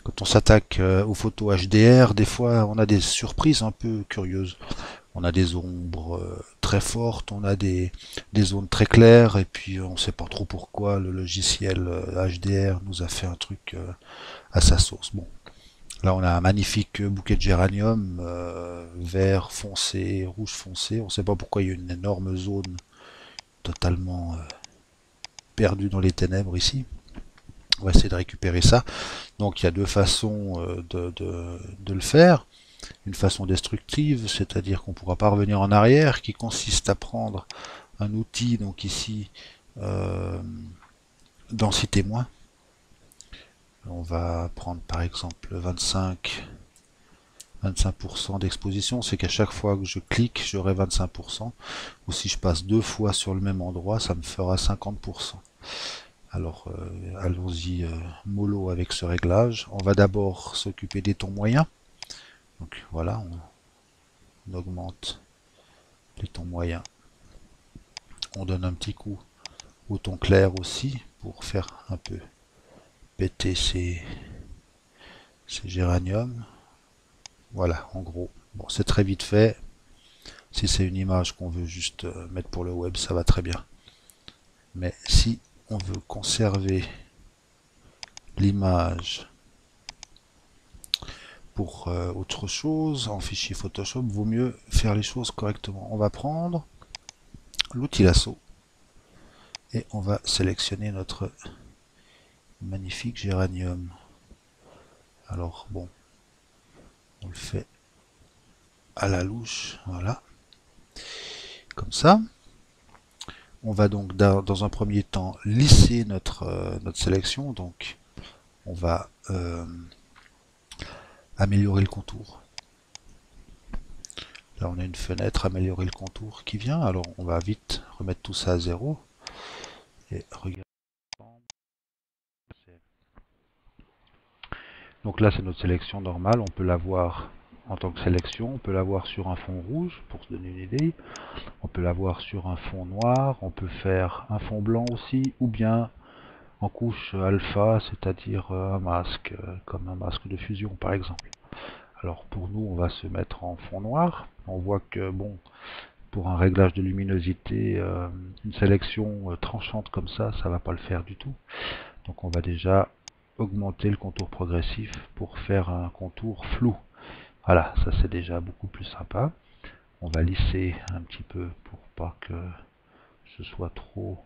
Quand on s'attaque aux photos HDR, des fois on a des surprises un peu curieuses. On a des ombres très fortes, on a des zones très claires, et puis on ne sait pas trop pourquoi le logiciel HDR nous a fait un truc à sa sauce. Bon, là on a un magnifique bouquet de géranium, vert foncé, rouge foncé. On ne sait pas pourquoi il y a une énorme zone totalement perdue dans les ténèbres ici. On va essayer de récupérer ça. Donc il y a deux façons de le faire. Une façon destructive, c'est-à-dire qu'on ne pourra pas revenir en arrière, qui consiste à prendre un outil, donc ici, euh, densité moins. On va prendre par exemple 25% d'exposition, c'est qu'à chaque fois que je clique, j'aurai 25%, ou si je passe deux fois sur le même endroit, ça me fera 50%. Alors allons-y mollo avec ce réglage. On va d'abord s'occuper des tons moyens. Donc voilà, on augmente les tons moyens. On donne un petit coup au ton clair aussi pour faire un peu péter ces géraniums. Voilà, en gros. Bon, c'est très vite fait. Si c'est une image qu'on veut juste mettre pour le web, ça va très bien. Mais si on veut conserver l'image pour autre chose, en fichier Photoshop, vaut mieux faire les choses correctement. On va prendre l'outil lasso et on va sélectionner notre magnifique géranium. Alors bon, on le fait à la louche, voilà, comme ça. On va donc dans un premier temps lisser notre sélection, donc on va améliorer le contour. Là on a une fenêtre améliorer le contour qui vient, alors on va vite remettre tout ça à zéro et regarder. Donc là c'est notre sélection normale, on peut l'avoir en tant que sélection, on peut l'avoir sur un fond rouge pour se donner une idée, on peut l'avoir sur un fond noir, on peut faire un fond blanc aussi, ou bien en couche alpha, c'est-à-dire un masque, comme un masque de fusion par exemple. Alors pour nous, on va se mettre en fond noir. On voit que bon, pour un réglage de luminosité, une sélection tranchante comme ça va pas le faire du tout. Donc on va déjà augmenter le contour progressif pour faire un contour flou. Voilà, ça c'est déjà beaucoup plus sympa. On va lisser un petit peu pour pas que ce soit trop,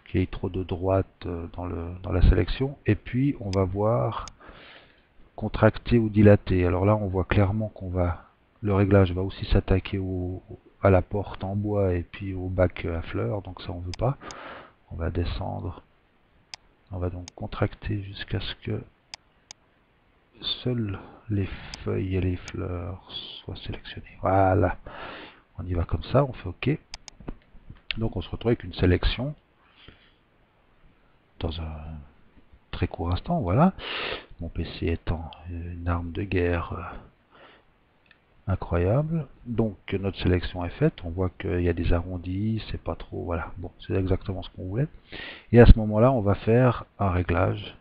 qu'il y ait trop de droite dans la sélection. Et puis on va voir contracter ou dilater. Alors là on voit clairement qu'on va, le réglage va aussi s'attaquer à la porte en bois et puis au bac à fleurs, donc ça on veut pas. On va descendre, on va donc contracter jusqu'à ce que seules les feuilles et les fleurs soient sélectionnées. Voilà, on y va comme ça, on fait OK. Donc on se retrouve avec une sélection dans un très court instant, voilà. Mon PC étant une arme de guerre incroyable. Donc notre sélection est faite, on voit qu'il y a des arrondis, c'est pas trop, voilà, bon, c'est exactement ce qu'on voulait. Et à ce moment-là, on va faire un réglage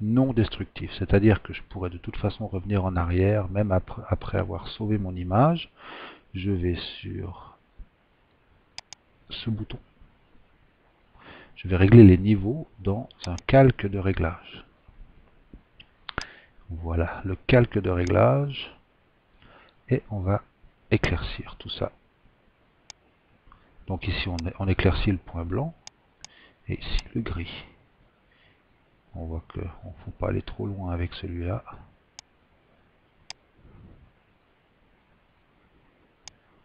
non destructif, c'est-à-dire que je pourrais de toute façon revenir en arrière, même après avoir sauvé mon image. Je vais sur ce bouton, je vais régler les niveaux dans un calque de réglage. Voilà, le calque de réglage, et on va éclaircir tout ça. Donc ici on éclaircit le point blanc, et ici le gris. On voit qu'on ne faut pas aller trop loin avec celui-là.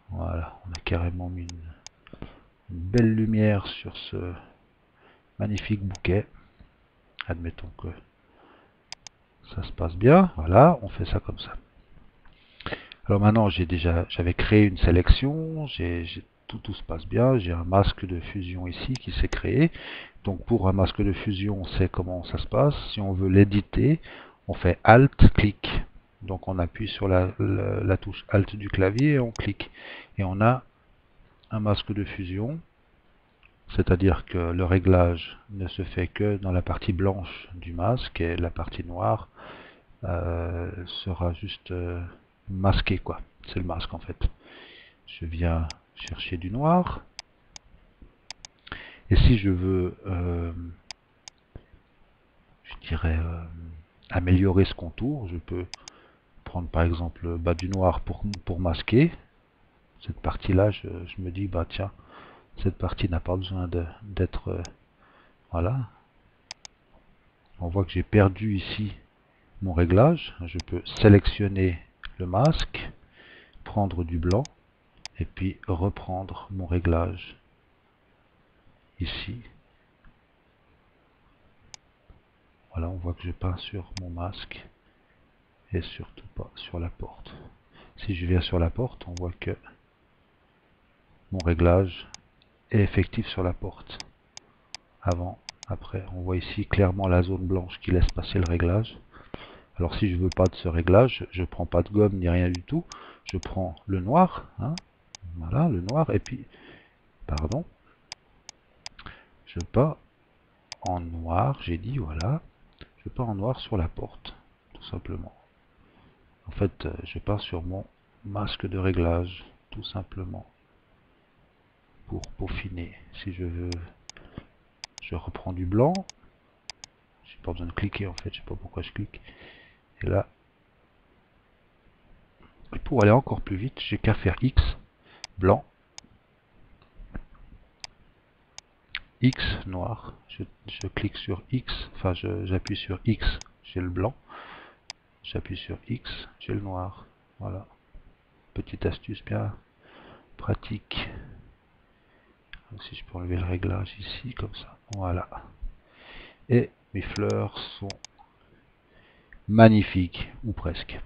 Voilà, on a carrément mis une belle lumière sur ce magnifique bouquet. Admettons que ça se passe bien. Voilà, on fait ça comme ça. Alors maintenant, j'avais créé une sélection, tout se passe bien, j'ai un masque de fusion ici qui s'est créé. Donc pour un masque de fusion, on sait comment ça se passe. Si on veut l'éditer, on fait Alt, clic. Donc on appuie sur la touche Alt du clavier et on clique. Et on a un masque de fusion C'est-à-dire que le réglage ne se fait que dans la partie blanche du masque et la partie noire sera juste masquée, quoi. C'est le masque en fait. Je viens chercher du noir. Et si je veux, je dirais, améliorer ce contour, je peux prendre par exemple du noir pour masquer. Cette partie-là, je me dis, bah tiens, cette partie n'a pas besoin d'être... voilà. On voit que j'ai perdu ici mon réglage. Je peux sélectionner le masque, prendre du blanc, et puis reprendre mon réglage ici. Voilà, on voit que je peins sur mon masque et surtout pas sur la porte. Si je viens sur la porte, on voit que mon réglage est effectif sur la porte. Avant, après, on voit ici clairement la zone blanche qui laisse passer le réglage. Alors si je veux pas de ce réglage, je prends pas de gomme ni rien du tout. Je prends le noir, hein, voilà, le noir, et puis, pardon, je peins en noir, j'ai dit, voilà, je peins en noir sur la porte, tout simplement. En fait, je peins sur mon masque de réglage, tout simplement, pour peaufiner. Si je veux, je reprends du blanc, j'ai pas besoin de cliquer en fait, je sais pas pourquoi je clique. Et là, et pour aller encore plus vite, j'ai qu'à faire X, blanc, X, noir. Je clique sur X, enfin j'appuie sur X, j'ai le blanc. J'appuie sur X, j'ai le noir. Voilà. Petite astuce bien pratique. Si je peux enlever le réglage ici, comme ça. Voilà. Et mes fleurs sont magnifiques, ou presque.